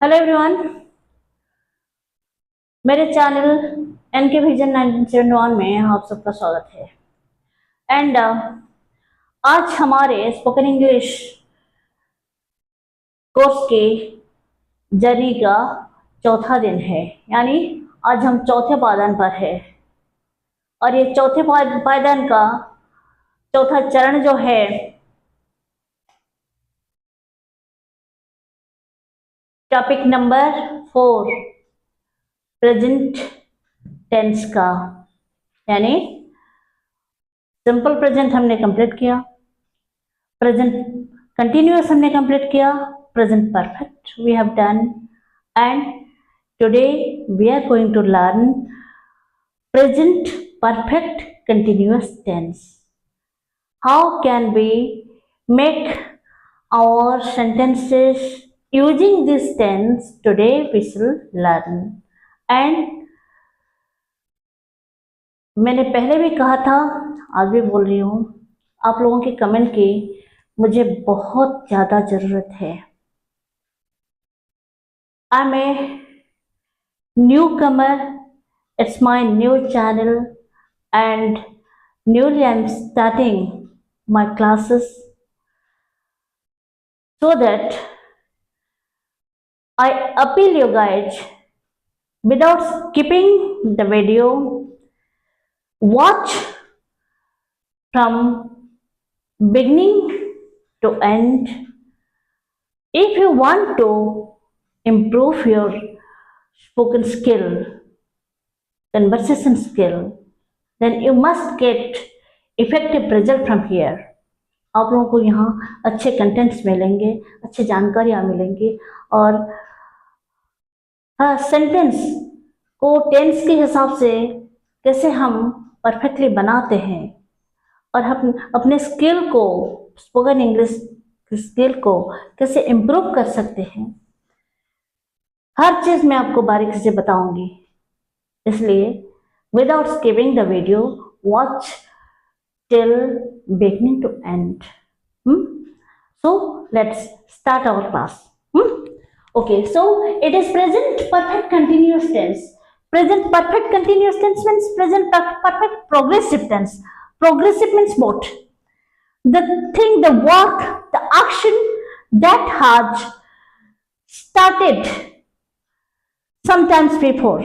Hello everyone, मेरे channel N K vision 1971 में आप सबका स्वागत है। एंड आज हमारे स्पोकन इंग्लिश कोर्स के जर्नी का चौथा दिन है, यानी आज हम चौथे पायदान पर है। और ये चौथे पायदान का चौथा चरण जो है टॉपिक नंबर 4 प्रेजेंट टेंस का, यानी सिंपल प्रेजेंट हमने कंप्लीट किया, प्रेजेंट कंटिन्यूअस हमने कंप्लीट किया, present perfect we have done, and today we are going to learn present perfect continuous tense. How can we make our sentences using this tense? Today we shall learn. And मैंने पहले भी कहा था, आज भी बोल रही हूँ, आप लोगों के कमेंट की मुझे बहुत ज़्यादा ज़रूरत है। I am a newcomer, it's my new channel and newly I am starting my classes, so that I appeal you guys, without skipping the video, watch from beginning to end. If you want to improve your spoken skill, conversation skill, then you must get effective result from here. आप लोगों को यहाँ अच्छे contents मिलेंगे, अच्छी जानकारियाँ मिलेंगी, और हाँ, सेंटेंस को टेंस के हिसाब से कैसे हम परफेक्टली बनाते हैं और हम अपने स्किल को, स्पोकन इंग्लिश स्किल को कैसे इम्प्रूव कर सकते हैं, हर चीज़ मैं आपको बारीकी से बताऊंगी। इसलिए without skipping the video, watch till beginning to end. So let's start our class. Okay, so it is present perfect continuous tense. Present perfect continuous tense means present perfect progressive tense. Progressive means what? The thing, the work, the action that has started sometimes before.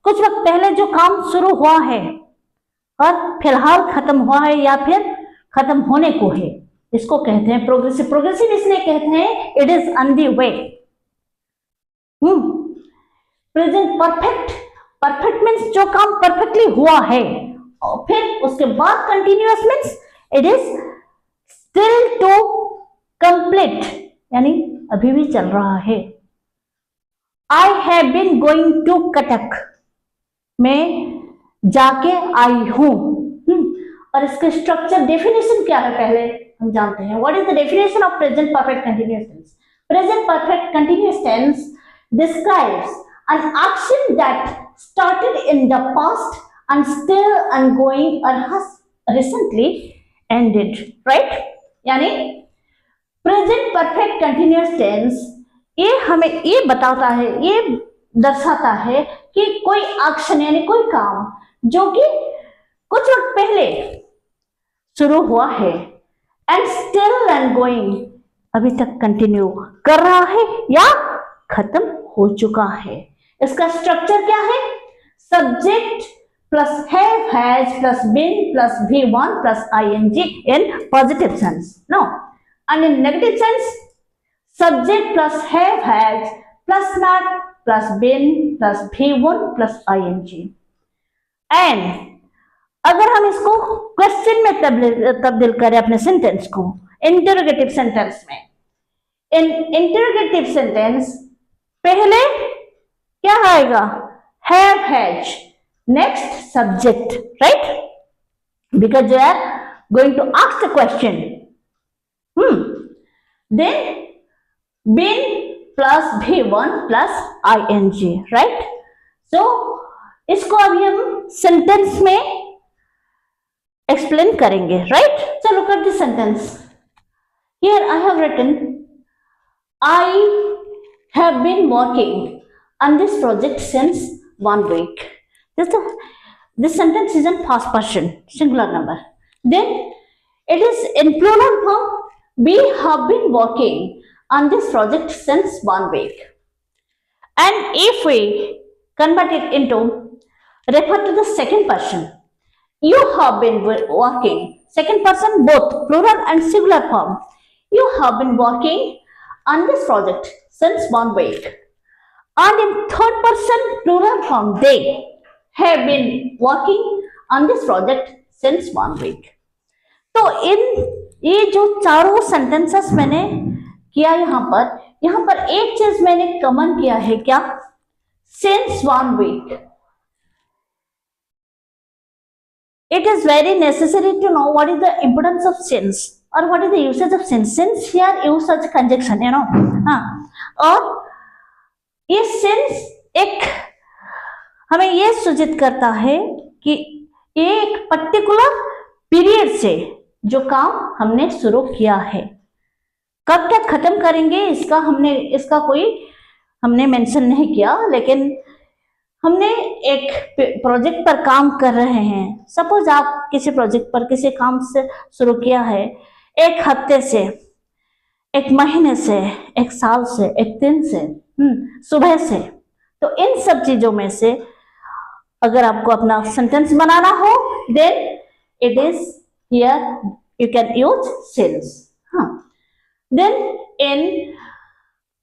कुछ वक्त पहले जो काम शुरू हुआ है और फिलहाल खत्म हुआ है या फिर खत्म होने को है, इसको कहते हैं प्रोग्रेसिव। प्रोग्रेसिव इसलिए कहते हैं it is on the way. Present perfect, perfect means जो काम परफेक्टली हुआ है, और फिर उसके बाद continuous means it is still to complete, यानी अभी भी चल रहा है। I have been going to Cuttack, मैं जाके आई हूं। और इसके स्ट्रक्चर डेफिनेशन क्या है पहले हम जानते हैं। What is the definition of present perfect continuous tense? Present perfect continuous tense describes an action that started in the past and still ongoing or has recently ended, right? यानी present perfect continuous tense ये हमें ये बताता है, ये दर्शाता है कि कोई एक्शन यानी कोई काम जो कि कुछ वक्त पहले शुरू हुआ है एंड स्टिल एंड गोइंग, अभी तक कंटिन्यू कर रहा है या खत्म हो चुका है। इसका स्ट्रक्चर क्या है? Subject plus have has plus been plus V1 plus ing in positive sense, no, and in negative sense subject plus have has plus not plus been plus V1 plus ing। And अगर हम इसको question में तब्दील करें अपने sentence को interrogative sentence में, इन interrogative sentence पहले क्या आएगा? have has, next subject, right? Because you are going to ask the question. Then been plus V1 plus ing, right? So इसको अभी हम सेंटेंस में एक्सप्लेन करेंगे, right? So look at the sentence. Here I have written I have been working on this project since 1 week. This sentence is in past person, singular number. Then it is in plural form. We have been working on this project since 1 week. And if we convert it into, refer to the second person. You have been working, second person both, plural and singular form. You have been working on this project since 1 week. And in third person plural form, they have been working on this project since 1 week. तो ये जो चारों sentences मैंने किया यहाँ पर एक चीज मैंने कॉमन किया है, क्या? Since 1 week. It is very necessary to know what is the importance of since or what is the usage of since. Since here use as conjunction, you know. और ये since एक हमें ये सूचित करता है कि एक पर्टिकुलर पीरियड से जो काम हमने शुरू किया है, कब तक खत्म करेंगे इसका कोई हमने मेंशन नहीं किया, लेकिन हमने एक प्रोजेक्ट पर काम कर रहे हैं. सपोज आप किसी प्रोजेक्ट पर किसी काम से शुरू किया है, एक हफ्ते से, एक महीने से, एक साल से, एक दिन से, सुबह से. तो इन सब चीजों में से अगर आपको अपना सेंटेंस बनाना हो, then it is here you can use since. Then in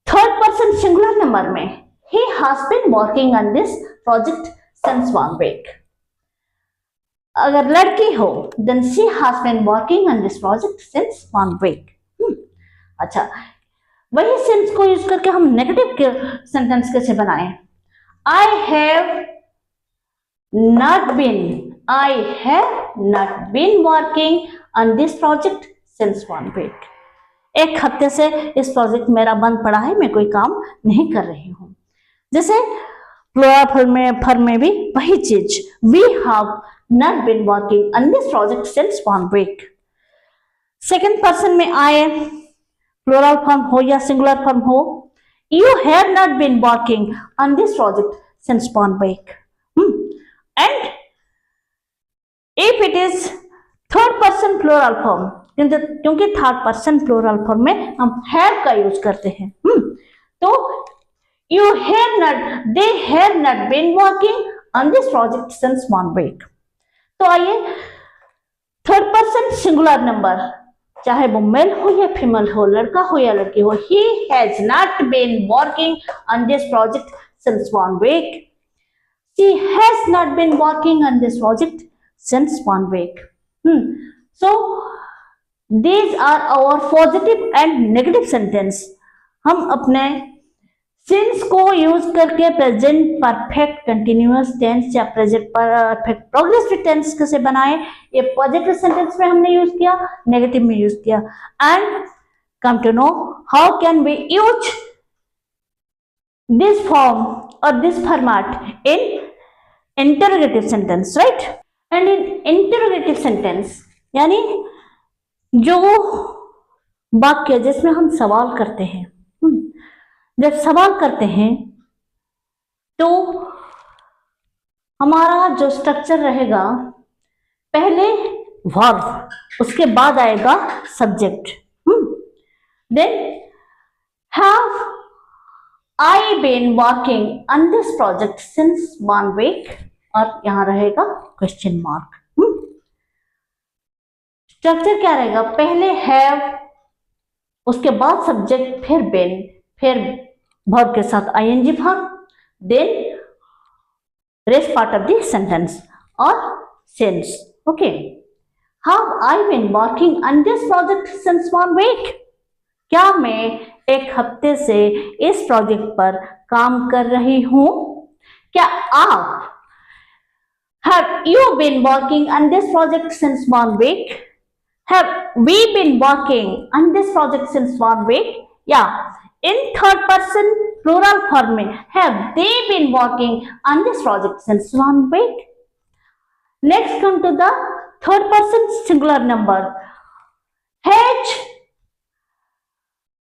third person singular number में he has been working on this project since 1 week. अगर लड़की हो then she has been working on this project since 1 week. अच्छा, वही since को use करके हम negative sentence कैसे बनाएं? I have not been working on this project since 1 week. एक हफ्ते से इस प्रोजेक्ट मेरा बंद पड़ा है, मैं कोई काम नहीं कर रही हूं. जैसे प्लुरल फॉर्म में भी वही चीज, we have not been working on this project since 1 week. Second person में आए, प्लुरल फॉर्म हो या सिंगुलर फॉर्म हो, you have not been working on this project since 1 week. And if it is third person plural form, क्योंकि third person plural form में हम have का use करते हैं, तो you have not, they have not been working on this project since 1 week. तो आइए third person singular number, चाहे वो मेल हो या फीमेल हो, लड़का हो या लड़की हो, he has not been working on this project since 1 week. She has not been working on this project since 1 week. So these are our positive and negative sentence. हम अपने since को यूज करके प्रेजेंट परफेक्ट कंटिन्यूअस टेंस या present perfect progressive tense कैसे बनाए, ये positive sentence में हमने यूज किया, नेगेटिव में यूज किया. And come to know how can we use this form और this format in interrogative sentence, right? And in interrogative sentence यानी जो वाक्य जिसमें हम सवाल करते हैं, जब सवाल करते हैं तो हमारा जो स्ट्रक्चर रहेगा, पहले वर्ब, उसके बाद आएगा subject. Then have I been working on this project since 1 week, और यहां रहेगा क्वेश्चन मार्क. स्ट्रक्चर क्या रहेगा? पहले हैव, उसके बाद सब्जेक्ट, फिर बीन, फिर वर्ब के साथ ING form, then rest part of the sentence और since. Okay, how I been working on this project since 1 week. क्या मैं एक हफ्ते से इस प्रोजेक्ट पर काम कर रही हूं? क्या आप have you been working on this project since 1 week? Have we been working on this project since 1 week? Yeah. In third person plural form में have they been working on this project since 1 week? Next come to the third person singular number. Has,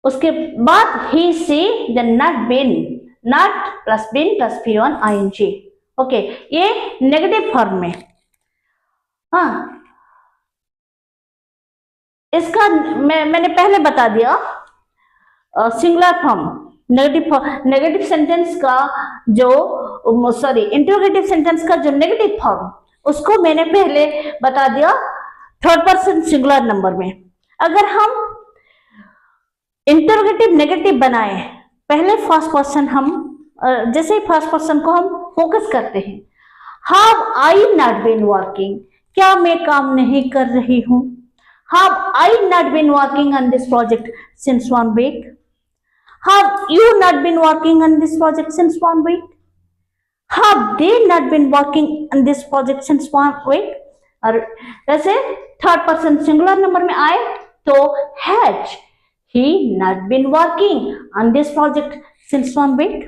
उसके बाद ही she then not been, not plus been plus V1 ing। Okay, ये negative form में। हाँ, इसका मैंने पहले बता दिया सिंगुलर फॉर्म, नेगेटिव सेंटेंस का जो सॉरी इंटरोगेटिव सेंटेंस का जो नेगेटिव फॉर्म, उसको मैंने पहले बता दिया थर्ड पर्सन सिंगुलर नंबर में। अगर हम इंटरोगेटिव नेगेटिव बनाए, पहले फर्स्ट पर्सन हम जैसे ही फर्स्ट पर्सन को हम फोकस करते हैं, have I not been working, क्या मैं काम नहीं कर रही हूं? Have I not been working on this project since 1 week? Have you not been working on this project since 1 week? Have they not been working on this project since 1 week? और वैसे third person singular number में आए तो has he not been working on this project since 1 week?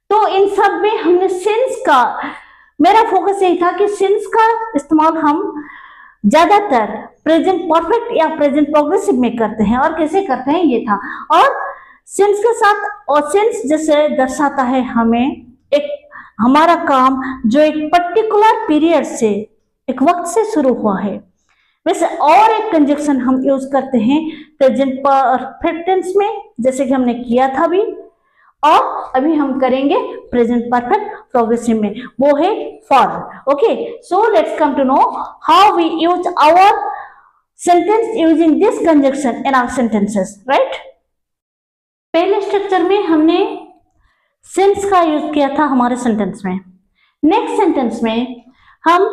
तो इन सब में हमने since का, मेरा फोकस यही था कि since का इस्तेमाल हम ज्यादातर प्रेजेंट परफेक्ट या प्रेजेंट प्रोग्रेसिव में करते हैं। और कैसे करते हैं ये था। और सिंस के साथ, और सिंस जैसे दर्शाता है हमें एक हमारा काम जो एक पर्टिकुलर पीरियड से, एक वक्त से शुरू हुआ है। वैसे और एक कंजक्शन हम यूज करते हैं प्रेजेंट परफेक्ट टेंस में, जैसे कि हमने किया था अभी, और अभी हम करेंगे प्रेजेंट परफेक्ट प्रोग्रेसिव में, वो है for. Okay, so let's come to know how we use our sentence using this conjunction in our sentences, right. पहले स्ट्रक्चर में हमने सिंस का यूज किया था हमारे सेंटेंस में। नेक्स्ट सेंटेंस में हम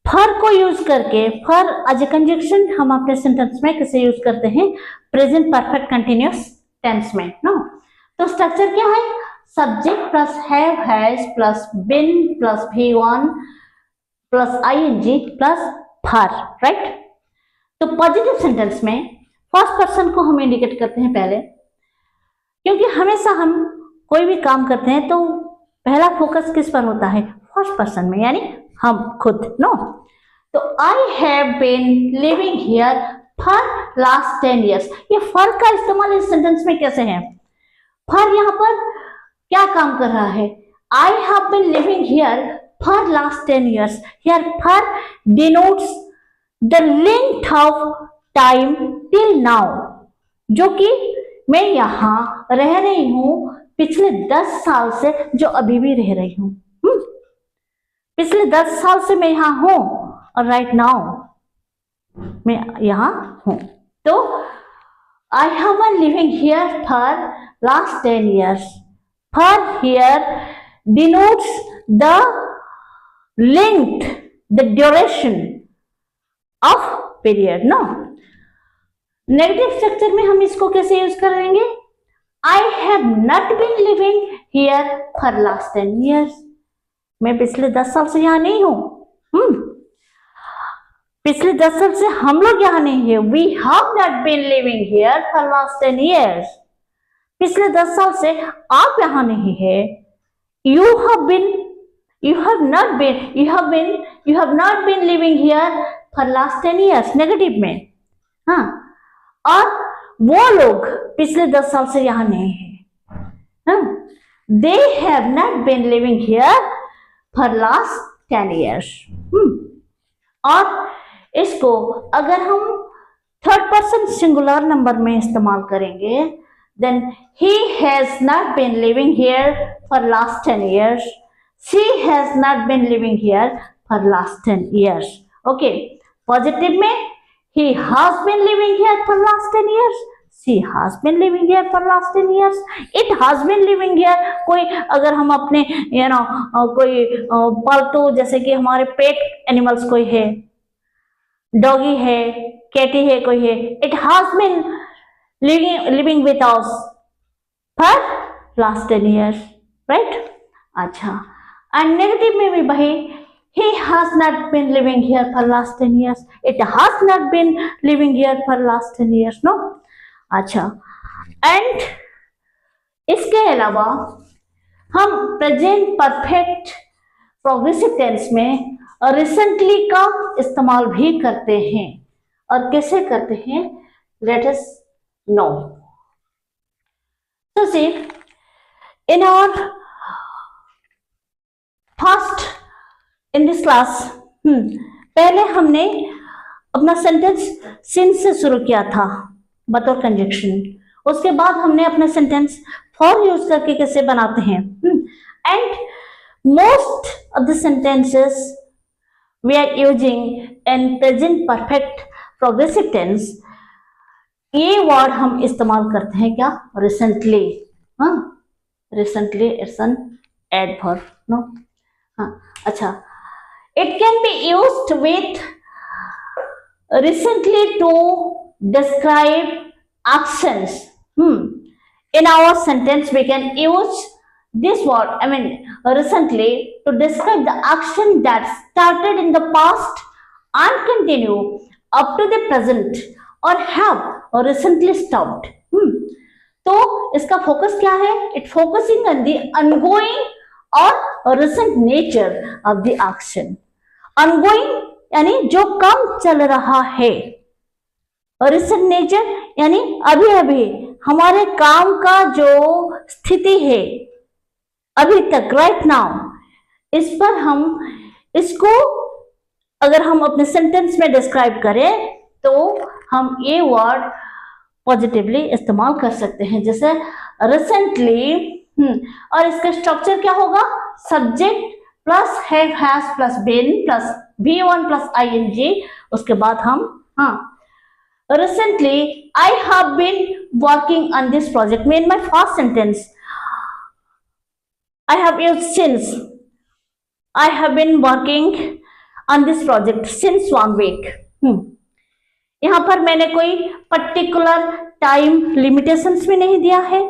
फॉर को यूज करके, फॉर एज ए कंजक्शन हम अपने सेंटेंस में कैसे यूज करते हैं प्रेजेंट परफेक्ट कंटिन्यूअस टेंस में, नो। तो स्ट्रक्चर क्या है, subject plus have has plus been plus V1 plus ing plus for, right. तो पॉजिटिव सेंटेंस में फर्स्ट पर्सन को हम इंडिकेट करते हैं पहले, क्योंकि हमेशा हम कोई भी काम करते हैं तो पहला फोकस किस पर होता है, फर्स्ट पर्सन में, यानी हम खुद, नो। तो I have been living here for last 10 years। ये फॉर का इस्तेमाल इस सेंटेंस में कैसे है, फॉर यहाँ पर क्या काम कर रहा है, I have been living here for last 10 years। Here for denotes the length of time till now, जो कि मैं यहाँ रह रही हूं पिछले 10 साल से, जो अभी भी रह रही हूं। पिछले 10 साल से मैं यहाँ हूं और राइट नाउ मैं यहाँ हूं। तो I have been living here for last 10 years। For here denotes the length, the duration of period, no। Negative structure में हम इसको कैसे यूज करेंगे, I have not been living here for last 10 years। मैं पिछले 10 साल से यहाँ नहीं हूं। पिछले 10 साल से हम लोग यहाँ नहीं है। We have not been living here for last 10 years। पिछले 10 साल से आप यहां नहीं है। You have not been living here for last 10 years, negative में। हाँ, और वो लोग पिछले 10 साल से यहां नहीं है। हाँ, they have not been living here for last 10 years। और इसको अगर हम थर्ड पर्सन सिंगुलर नंबर में इस्तेमाल करेंगे, then he has not been living here for last 10 years। She has not been living here for last 10 years। Okay, positive में he has been living here for last 10 years। She has been living here for last 10 years। It has been living here। कोई अगर हम अपने कोई पालतू, जैसे कि हमारे पेट एनिमल्स कोई है, डॉगी है, कैटी है, कोई है, it has been living with us for last 10 years, right? अच्छा, and negative में भी भाई he has not been living here for last 10 years। It has not been living here for last 10 years, no। अच्छा, and इसके अलावा हम present perfect progressive tense में recently का इस्तेमाल भी करते हैं। और कैसे करते हैं, let us know. So see, in our first in this class, पहले हमने अपना सेंटेंस सिंस से शुरू किया था बतौर कंजक्शन। उसके बाद हमने अपना सेंटेंस फॉर यूज करके कैसे बनाते हैं। And most of the sentences we are using in present perfect progressive tense, ये वर्ड हम इस्तेमाल करते हैं क्या, recently. Recently it's an adverb, no. अच्छा, it can be used with recently to describe actions. In our sentence we can use this word, I mean recently, to describe the action that started in the past and continue up to the present or have recently stopped. तो इसका focus क्या है? It focusing on the ongoing or recent nature of the action. Ongoing यानी जो काम चल रहा है, और रिसेंट नेचर यानी अभी अभी हमारे काम का जो स्थिति है अभी तक, राइट नाउ, इस पर हम इसको अगर हम अपने सेंटेंस में डिस्क्राइब करें तो हम ये वर्ड पॉजिटिवली इस्तेमाल कर सकते हैं, जैसे रिसेंटली। और इसका स्ट्रक्चर क्या होगा? Subject plus have has plus been plus V1 plus ing, उसके बाद हम recently I have been working on this project. In my first sentence I have used since. I have been working on this project since 1 week. यहां पर मैंने कोई particular time limitations भी नहीं दिया है,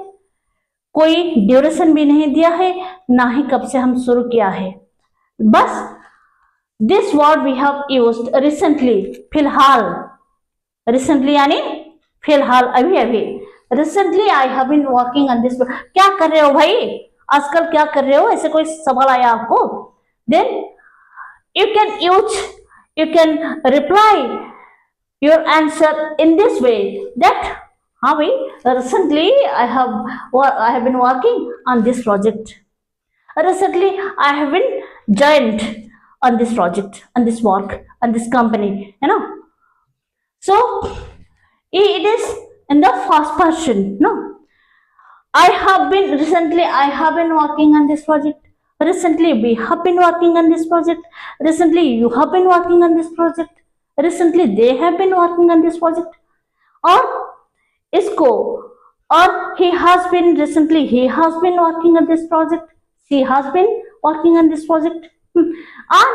कोई ड्यूरेशन भी नहीं दिया है, ना ही कब से हम शुरू किया है। बस this word we have used recently, फिलहाल। रिसेंटली यानी फिलहाल, अभी अभी। Recently I have been working on this. क्या कर रहे हो भाई, आजकल क्या कर रहे हो, ऐसे कोई सवाल आया आपको? Then you can reply your answer in this way, that हाँ भाई, recently I have been working on this project. Recently I have been joined on this project, on this work, on this company, so it is in the first person, no. I have been working on this project. Recently we have been working on this project. Recently you have been working on this project. Recently they have been working on this project. और इसको, और he has been working on this project. She has been working on this project. And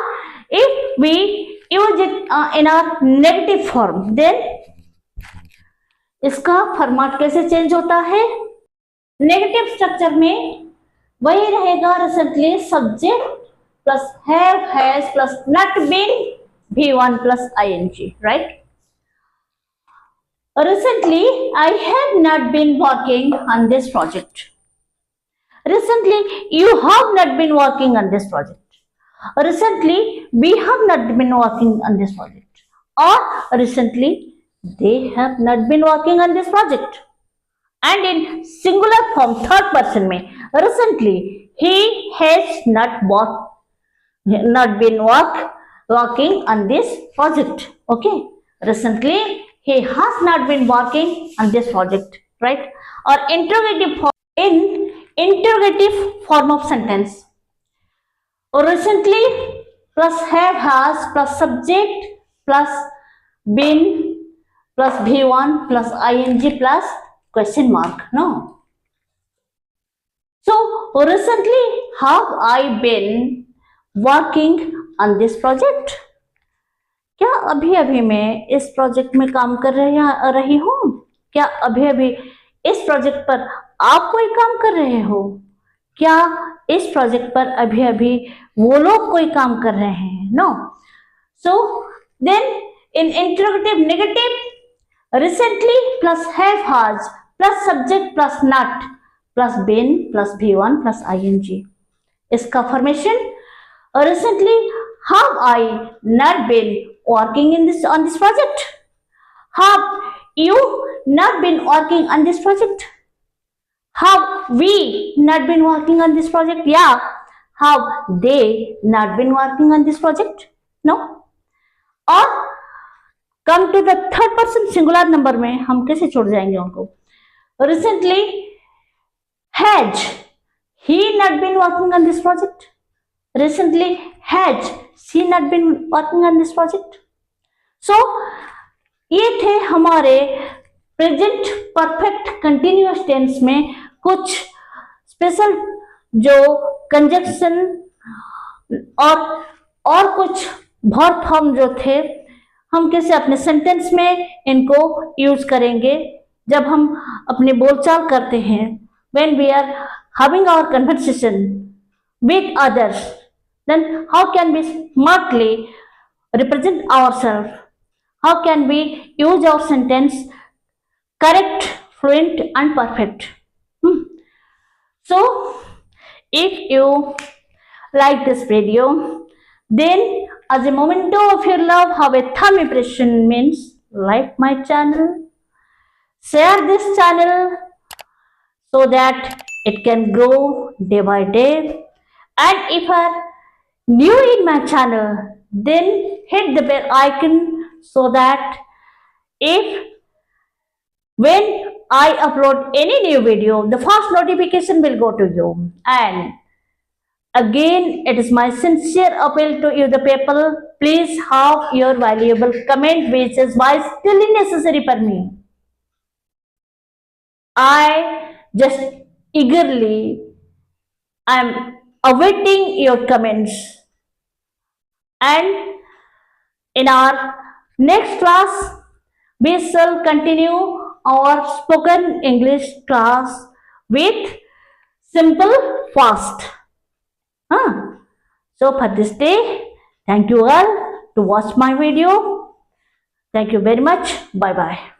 if we use it in our negative form, then इसका format कैसे change होता है? Negative structure में वही रहेगा, recently subject plus have has plus not been V1 plus ing, right? Recently I have not been working on this project. Recently you have not been working on this project. Recently we have not been working on this project. Or recently they have not been working on this project. And in singular form, third person में, recently he has not been working on this project. Okay, recently he has not been working on this project, right? Or interrogative form, in interrogative form of sentence, recently plus have has plus subject plus been plus V1 plus ing plus question mark, no. So recently have I been working on this project? क्या अभी अभी मैं इस project में काम कर रही हूँ? क्या अभी अभी इस प्रोजेक्ट पर आप कोई काम कर रहे हो? क्या इस प्रोजेक्ट पर अभी अभी वो लोग कोई काम कर रहे हैं? No. So then in interrogative negative, recently plus have has plus subject plus not plus been plus V1 plus ing, इसका formation recently have I not been working on this project? Have you not been working on this project? Have we not been working on this project? Yeah. Have they not been working on this project? No. और come to the third person singular number में हम कैसे छोड़ जाएंगे उनको? Recently has he not been working on this project? Recently has she not been working on this project? So ये थे हमारे प्रेजेंट परफेक्ट कंटिन्यूअस टेंस में कुछ स्पेशल जो कंजक्शन और कुछ वर्ब फॉर्म जो थे, हम कैसे अपने सेंटेंस में इनको यूज करेंगे जब हम अपने बोलचाल करते हैं, when we are having our conversation with others, then how can we smartly represent ourselves, how can we use our sentence correct, fluent and perfect. So if you like this video, then as a memento of your love, have a thumb impression means like my channel, share this channel so that it can grow day by day, and if you are new in my channel, then hit the bell icon so that if when I upload any new video, the first notification will go to you. And again, it is my sincere appeal to you, the people, please have your valuable comment which is vitally necessary for me. I just eagerly am awaiting your comments. And in our next class, we shall continue our spoken English class with simple fast. So for this day, thank you all to watch my video. Thank you very much. Bye bye.